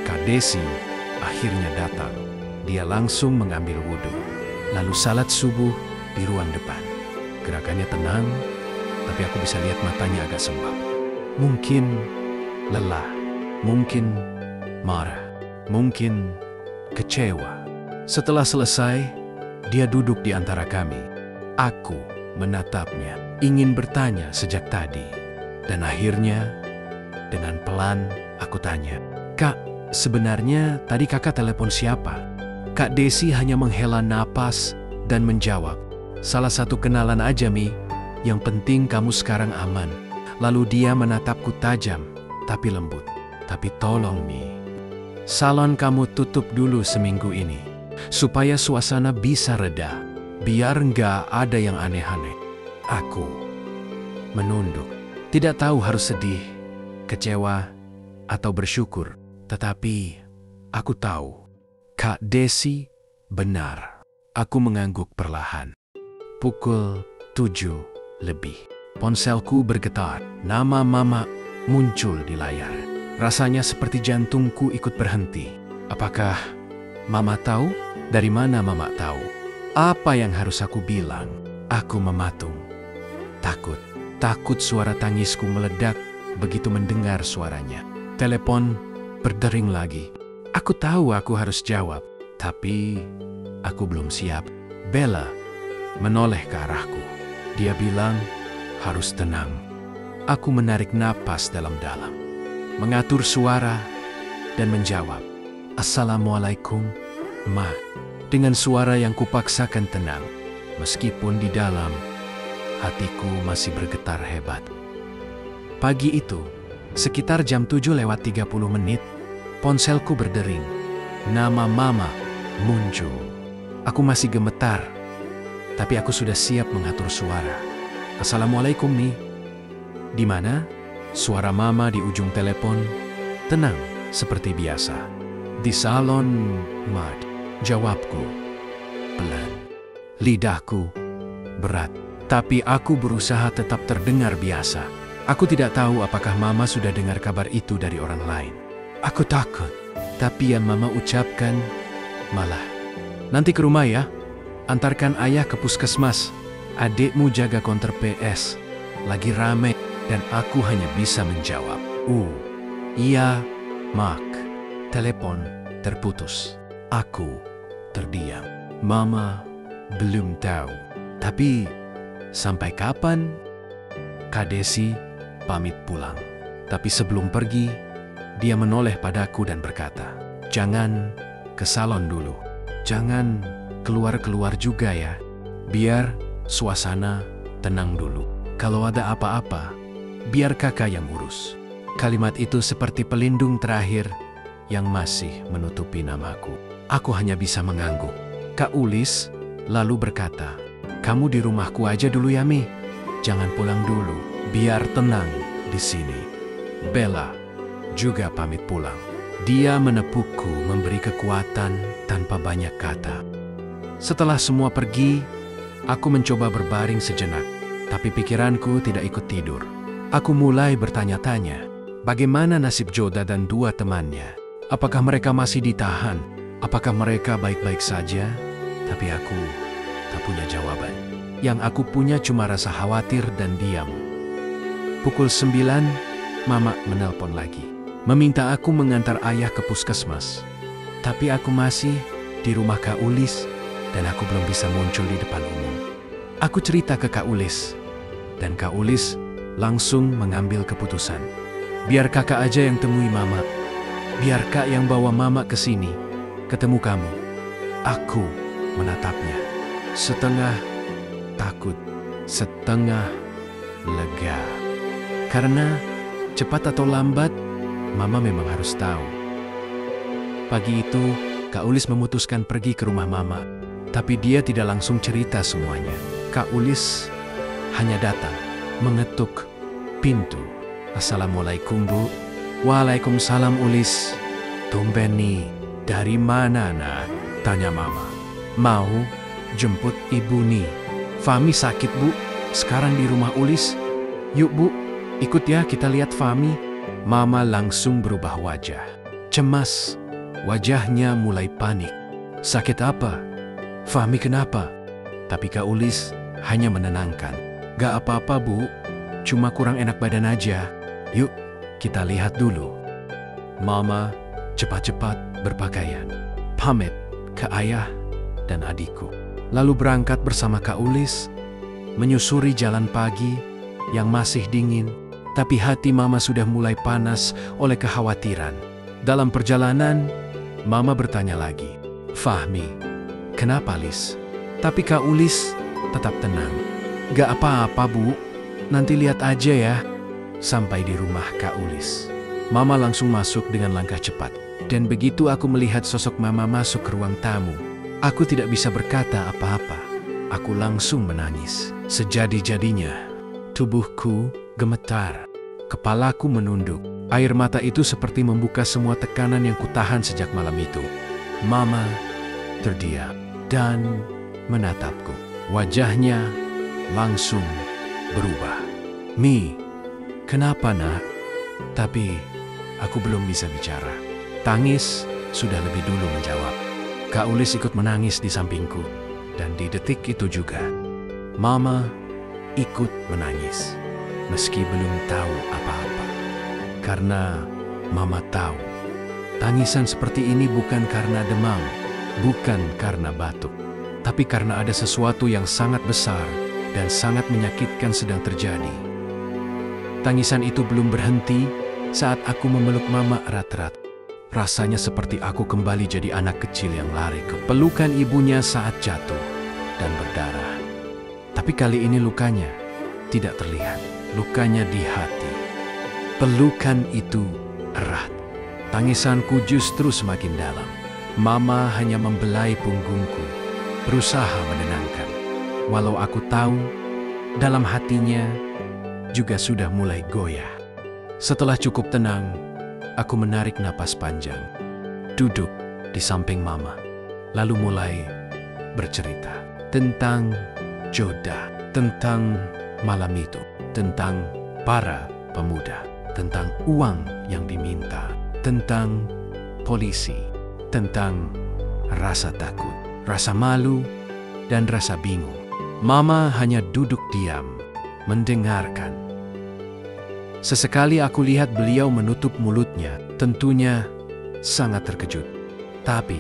Kak Desi akhirnya datang. Dia langsung mengambil wudhu, lalu salat subuh di ruang depan. Gerakannya tenang, tapi aku bisa lihat matanya agak sembab. Mungkin lelah, mungkin marah, mungkin kecewa. Setelah selesai, dia duduk di antara kami. Aku menatapnya, ingin bertanya sejak tadi. Dan akhirnya, dengan pelan aku tanya, "Kak, sebenarnya tadi kakak telepon siapa?" Kak Desi hanya menghela napas dan menjawab, "Salah satu kenalan aja, Mi. Yang penting kamu sekarang aman." Lalu dia menatapku tajam, tapi lembut. "Tapi tolong, Mi. Salon kamu tutup dulu seminggu ini, supaya suasana bisa reda. Biar nggak ada yang aneh-aneh." Aku menunduk. Tidak tahu harus sedih, kecewa, atau bersyukur. Tetapi aku tahu, Kak Desi benar. Aku mengangguk perlahan. Pukul 7 lebih. Ponselku bergetar. Nama Mama muncul di layar. Rasanya seperti jantungku ikut berhenti. Apakah Mama tahu? Dari mana Mama tahu? Apa yang harus aku bilang? Aku mematung. Takut suara tangisku meledak begitu mendengar suaranya. Telepon berdering lagi. Aku tahu aku harus jawab, tapi aku belum siap. Bella menoleh ke arahku. Dia bilang, "Harus tenang." Aku menarik napas dalam-dalam, mengatur suara, dan menjawab, "Assalamualaikum, Ma." Dengan suara yang kupaksakan tenang, meskipun di dalam hatiku masih bergetar hebat. Pagi itu, sekitar jam 7:30, ponselku berdering. Nama Mama muncul. Aku masih gemetar, tapi aku sudah siap mengatur suara. "Assalamualaikum, Mi." "Di mana?" Suara Mama di ujung telepon, tenang seperti biasa. "Di salon, Mad." Jawabku pelan. Lidahku berat, tapi aku berusaha tetap terdengar biasa. Aku tidak tahu apakah Mama sudah dengar kabar itu dari orang lain. Aku takut, tapi yang Mama ucapkan malah, "Nanti ke rumah ya, antarkan ayah ke puskesmas. Adikmu jaga konter PS, lagi rame." Dan aku hanya bisa menjawab, "Iya, Mak." Telepon terputus. Aku terdiam. Mama belum tahu. Tapi sampai kapan? Kak Desi pamit pulang. Tapi sebelum pergi, dia menoleh padaku dan berkata, "Jangan ke salon dulu. Jangan keluar-keluar juga ya. Biar suasana tenang dulu. Kalau ada apa-apa, biar kakak yang urus." Kalimat itu seperti pelindung terakhir yang masih menutupi namaku. Aku hanya bisa mengangguk. Kak Ulis lalu berkata, "Kamu di rumahku aja dulu ya, Mi. Jangan pulang dulu, biar tenang di sini." Bella juga pamit pulang. Dia menepukku, memberi kekuatan tanpa banyak kata. Setelah semua pergi, aku mencoba berbaring sejenak, tapi pikiranku tidak ikut tidur. Aku mulai bertanya-tanya, bagaimana nasib Joda dan dua temannya? Apakah mereka masih ditahan? Apakah mereka baik-baik saja? Tapi aku tak punya jawaban. Yang aku punya cuma rasa khawatir dan diam. Pukul 9, Mama menelpon lagi, meminta aku mengantar ayah ke puskesmas. Tapi aku masih di rumah Kak Ulis dan aku belum bisa muncul di depan umum. Aku cerita ke Kak Ulis, dan Kak Ulis langsung mengambil keputusan. "Biar kakak aja yang temui Mama. Biar Kak yang bawa Mama ke sini, ketemu kamu." Aku menatapnya, setengah takut, setengah lega. Karena cepat atau lambat, Mama memang harus tahu. Pagi itu, Kak Ulis memutuskan pergi ke rumah Mama. Tapi dia tidak langsung cerita semuanya. Kak Ulis hanya datang, mengetuk pintu. Assalamualaikum, Bu. Waalaikumsalam, Ulis. Tumben nih, dari mana, Nak? Tanya Mama. Mau jemput Ibu nih. Fahmi sakit, Bu. Sekarang di rumah Ulis. Yuk, Bu, ikut ya kita lihat Fahmi. Mama langsung berubah wajah. Cemas. Wajahnya mulai panik. Sakit apa? Fahmi kenapa? Tapi Kak Ulis hanya menenangkan. Gak apa-apa, Bu. Cuma kurang enak badan aja. Yuk, kita lihat dulu. Mama cepat-cepat berpakaian. Pamit ke ayah dan adikku. Lalu berangkat bersama Kak Ulis, menyusuri jalan pagi yang masih dingin. Tapi hati Mama sudah mulai panas oleh kekhawatiran. Dalam perjalanan, Mama bertanya lagi, Fahmi, kenapa, Lis? Tapi Kak Ulis tetap tenang. Gak apa-apa, Bu. Nanti lihat aja ya. Sampai di rumah Kak Ulis, Mama langsung masuk dengan langkah cepat. Dan begitu aku melihat sosok Mama masuk ke ruang tamu, aku tidak bisa berkata apa-apa. Aku langsung menangis. Sejadi-jadinya, tubuhku gemetar. Kepalaku menunduk. Air mata itu seperti membuka semua tekanan yang kutahan sejak malam itu. Mama terdiam dan menatapku. Wajahnya langsung berubah. Mi, kenapa, Nak? Tapi aku belum bisa bicara. Tangis sudah lebih dulu menjawab. Kak Ulis ikut menangis di sampingku. Dan di detik itu juga, Mama ikut menangis. Meski belum tahu apa-apa. Karena Mama tahu, tangisan seperti ini bukan karena demam, bukan karena batuk, tapi karena ada sesuatu yang sangat besar dan sangat menyakitkan sedang terjadi. Tangisan itu belum berhenti saat aku memeluk Mama erat-erat. Rasanya seperti aku kembali jadi anak kecil yang lari ke pelukan ibunya saat jatuh dan berdarah. Tapi kali ini lukanya tidak terlihat, lukanya di hati. Pelukan itu erat. Tangisanku justru semakin dalam. Mama hanya membelai punggungku, berusaha menenangkan. Walau aku tahu, dalam hatinya juga sudah mulai goyah. Setelah cukup tenang, aku menarik napas panjang. Duduk di samping Mama, lalu mulai bercerita tentang Joda, tentang malam itu, tentang para pemuda, tentang uang yang diminta, tentang polisi, tentang rasa takut, rasa malu, dan rasa bingung. Mama hanya duduk diam, mendengarkan. Sesekali aku lihat beliau menutup mulutnya, tentunya sangat terkejut. Tapi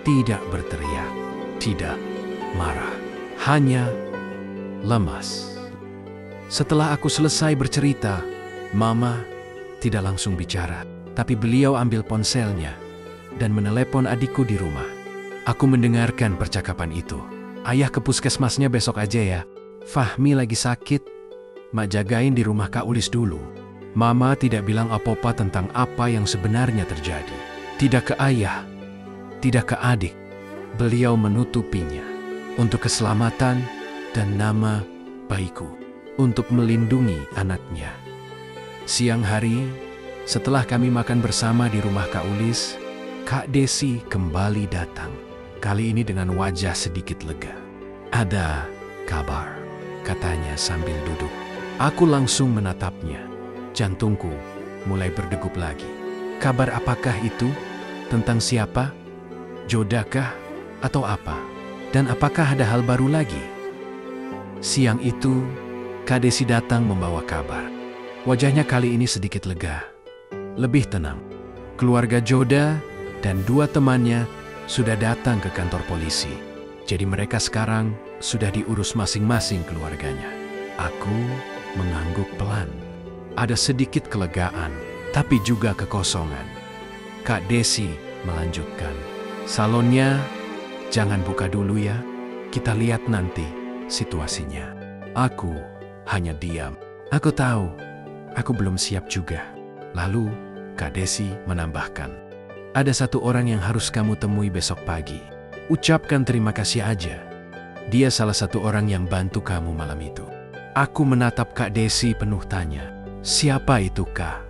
tidak berteriak, tidak marah, hanya lemas. Setelah aku selesai bercerita, Mama tidak langsung bicara, tapi beliau ambil ponselnya dan menelepon adikku di rumah. Aku mendengarkan percakapan itu. Ayah ke puskesmasnya besok aja ya. Fahmi lagi sakit. Mak jagain di rumah Kak Ulis dulu. Mama tidak bilang apa-apa tentang apa yang sebenarnya terjadi. Tidak ke ayah, tidak ke adik. Beliau menutupinya untuk keselamatan dan nama baikku, untuk melindungi anaknya. Siang hari, setelah kami makan bersama di rumah Kak Ulis, Kak Desi kembali datang. Kali ini dengan wajah sedikit lega. Ada kabar, katanya sambil duduk. Aku langsung menatapnya. Jantungku mulai berdegup lagi. Kabar apakah itu? Tentang siapa? Jodakah? Atau apa? Dan apakah ada hal baru lagi? Siang itu, Kak Desi datang membawa kabar. Wajahnya kali ini sedikit lega, lebih tenang. Keluarga Joda dan dua temannya sudah datang ke kantor polisi. Jadi mereka sekarang sudah diurus masing-masing keluarganya. Aku mengangguk pelan. Ada sedikit kelegaan, tapi juga kekosongan. Kak Desi melanjutkan. Salonnya jangan buka dulu ya. Kita lihat nanti situasinya. Aku hanya diam. Aku tahu, aku belum siap juga. Lalu Kak Desi menambahkan. Ada satu orang yang harus kamu temui besok pagi. Ucapkan terima kasih aja. Dia salah satu orang yang bantu kamu malam itu. Aku menatap Kak Desi penuh tanya. Siapa itu, Kak?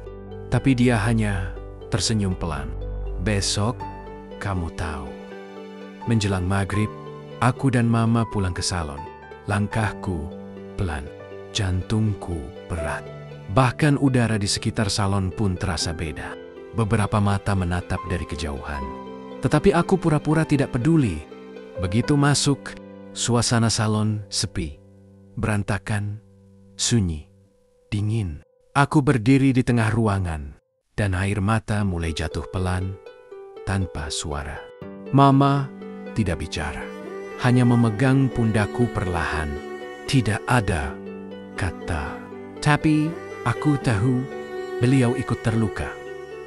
Tapi dia hanya tersenyum pelan. Besok, kamu tahu. Menjelang maghrib, aku dan Mama pulang ke salon. Langkahku pelan, jantungku berat. Bahkan udara di sekitar salon pun terasa beda. Beberapa mata menatap dari kejauhan. Tetapi aku pura-pura tidak peduli. Begitu masuk, suasana salon sepi, berantakan, sunyi, dingin. Aku berdiri di tengah ruangan, dan air mata mulai jatuh pelan, tanpa suara. Mama tidak bicara, hanya memegang pundakku perlahan. Tidak ada kata. Tapi aku tahu beliau ikut terluka.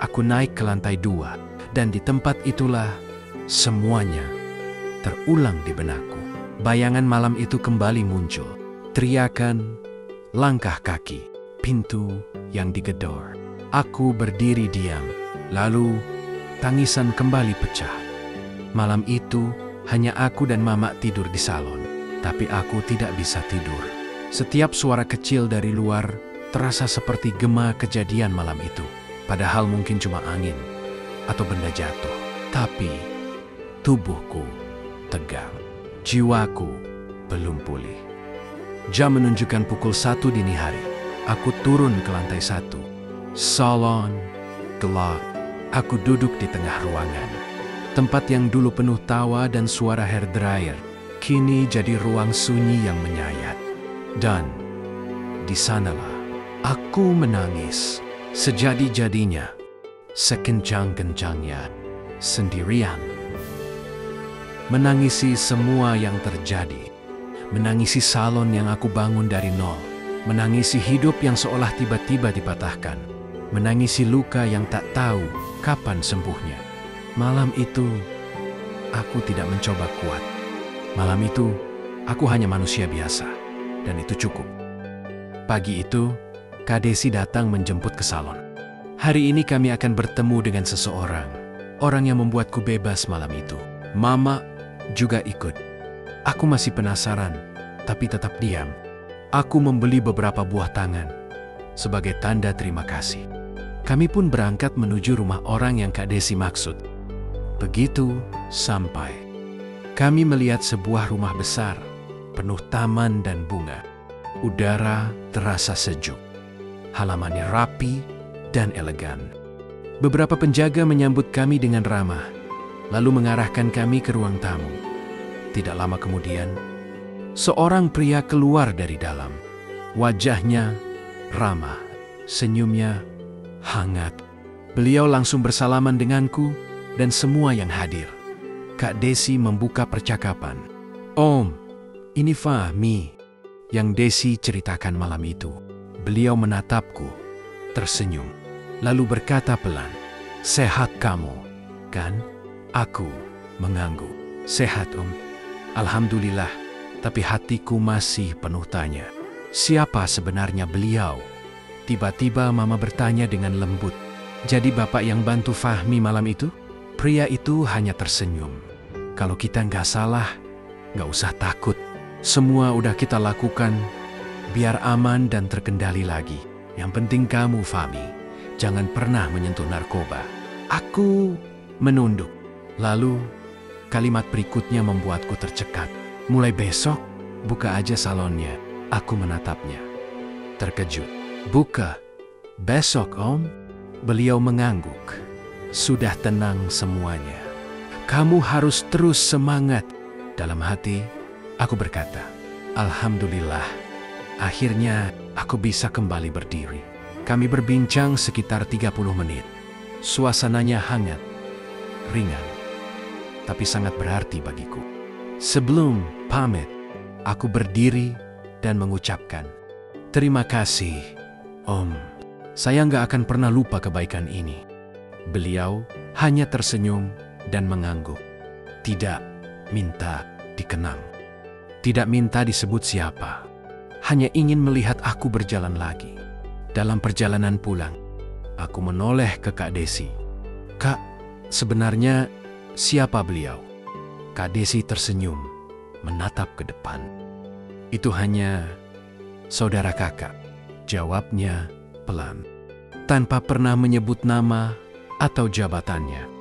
Aku naik ke lantai 2, dan di tempat itulah semuanya terulang di benakku. Bayangan malam itu kembali muncul. Teriakan, langkah kaki, pintu yang digedor. Aku berdiri diam, lalu tangisan kembali pecah. Malam itu hanya aku dan Mama tidur di salon, tapi aku tidak bisa tidur. Setiap suara kecil dari luar terasa seperti gema kejadian malam itu. Padahal mungkin cuma angin atau benda jatuh. Tapi tubuhku tegang. Jiwaku belum pulih. Jam menunjukkan pukul 1 dini hari. Aku turun ke lantai 1. Salon gelap. Aku duduk di tengah ruangan. Tempat yang dulu penuh tawa dan suara hair dryer, kini jadi ruang sunyi yang menyayat. Dan di sanalah aku menangis sejadi-jadinya, sekencang-kencangnya, sendirian. Menangisi semua yang terjadi. Menangisi salon yang aku bangun dari nol. Menangisi hidup yang seolah tiba-tiba dipatahkan. Menangisi luka yang tak tahu kapan sembuhnya. Malam itu, aku tidak mencoba kuat. Malam itu, aku hanya manusia biasa. Dan itu cukup. Pagi itu, Kak Desi datang menjemput ke salon. Hari ini kami akan bertemu dengan seseorang. Orang yang membuatku bebas malam itu. Mama juga ikut. Aku masih penasaran, tapi tetap diam. Aku membeli beberapa buah tangan sebagai tanda terima kasih. Kami pun berangkat menuju rumah orang yang Kak Desi maksud. Begitu sampai, kami melihat sebuah rumah besar, penuh taman dan bunga. Udara terasa sejuk. Halamannya rapi dan elegan. Beberapa penjaga menyambut kami dengan ramah, lalu mengarahkan kami ke ruang tamu. Tidak lama kemudian, seorang pria keluar dari dalam. Wajahnya ramah, senyumnya hangat. Beliau langsung bersalaman denganku dan semua yang hadir. Kak Desi membuka percakapan. Om, ini Fahmi yang Desi ceritakan malam itu. Beliau menatapku, tersenyum, lalu berkata pelan, "Sehat kamu, kan?" Aku mengangguk. "Sehat, Om. Alhamdulillah, tapi hatiku masih penuh tanya. Siapa sebenarnya beliau?" Tiba-tiba Mama bertanya dengan lembut, "Jadi Bapak yang bantu Fahmi malam itu?" Pria itu hanya tersenyum. "Kalau kita nggak salah, nggak usah takut. Semua udah kita lakukan, biar aman dan terkendali lagi. Yang penting kamu, Fahmi, jangan pernah menyentuh narkoba." Aku menunduk. Lalu, kalimat berikutnya membuatku tercekat. "Mulai besok, buka aja salonnya." Aku menatapnya, terkejut. "Buka? Besok, Om?" Beliau mengangguk. "Sudah tenang semuanya. Kamu harus terus semangat." Dalam hati, aku berkata, "Alhamdulillah, akhirnya aku bisa kembali berdiri." Kami berbincang sekitar 30 menit. Suasananya hangat, ringan, tapi sangat berarti bagiku. Sebelum pamit, aku berdiri dan mengucapkan, "Terima kasih, Om. Saya nggak akan pernah lupa kebaikan ini." Beliau hanya tersenyum dan mengangguk. Tidak minta dikenang. Tidak minta disebut siapa. Hanya ingin melihat aku berjalan lagi. Dalam perjalanan pulang, aku menoleh ke Kak Desi. "Kak, sebenarnya siapa beliau?" Kak Desi tersenyum, menatap ke depan. Itu hanya saudara kakak, jawabnya pelan, tanpa pernah menyebut nama atau jabatannya.